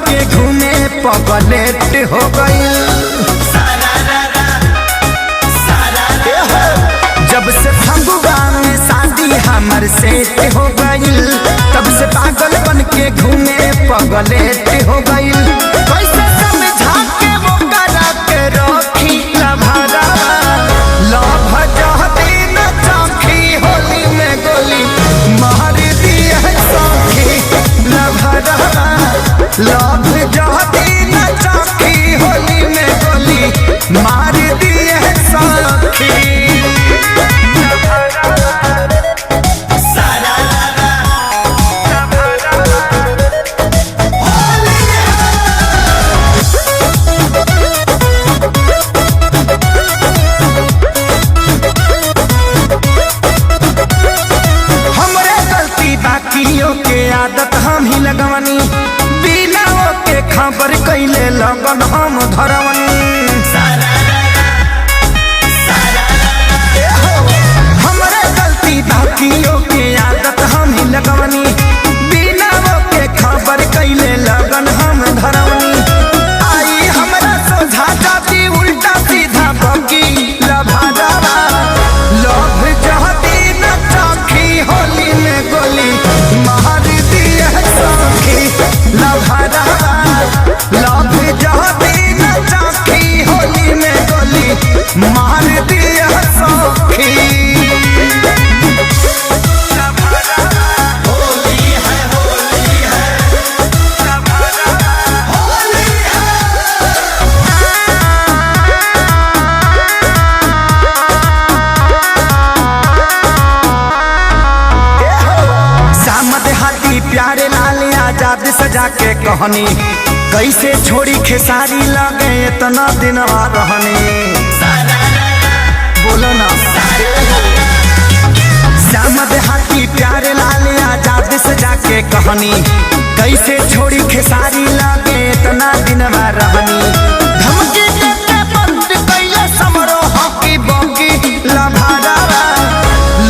के घूमे पगलेट हो गई। जब से फगुआ में शादी हमर सेट हो गई, तब से पागल बन के घूमे पगलेट हो गई। कैसे समझा के वो करा के रखी लभरा लभ जहती न चौखी होली में गोली मार दिए सौखी लभरा लभ जहती न चौखी होली में गोली मार दिए सौखी। के आदत हम ही लगवनी, बिना के खबर कैले लगन हम धरवनी। हमरे गलती बाकियों के आदत हम ही लगवनी, बिना के खबर कैले लगन हम धरवनी। आई हमरा सोझा जाती उल्टा सीधा बकी लभारा लभ जहती न चौखी होली में गोली मार दिए सौखी लभरा लभ जहती न चौखी होली में गोली मार दिए सौखी। प्यारे लाल आजाद सजा के कहनी, कैसे छोड़ी खेसारी लगे इतना दिन रहनी। बोलो ना श्याम देहाती प्यारे लाल आजाद सजा के कहनी, कैसे छोड़ी खेसारी लगे इतना दिन रहनी। धमकी देके बंद कैले समरो हॉकी बॉकी लभारा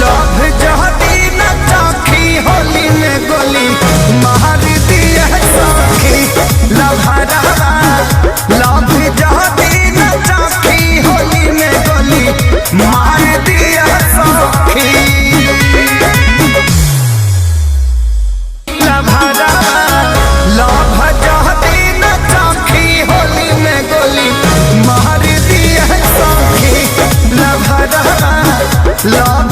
लभ जहती न चौखी होली में गोली मार दिए सौखी लभरा लभ जहती न चौखी होली में गोली मार दिए सौखी लभरा लभ जहती न चौखी होली में गोली मार दिए सौखी लभरा लभ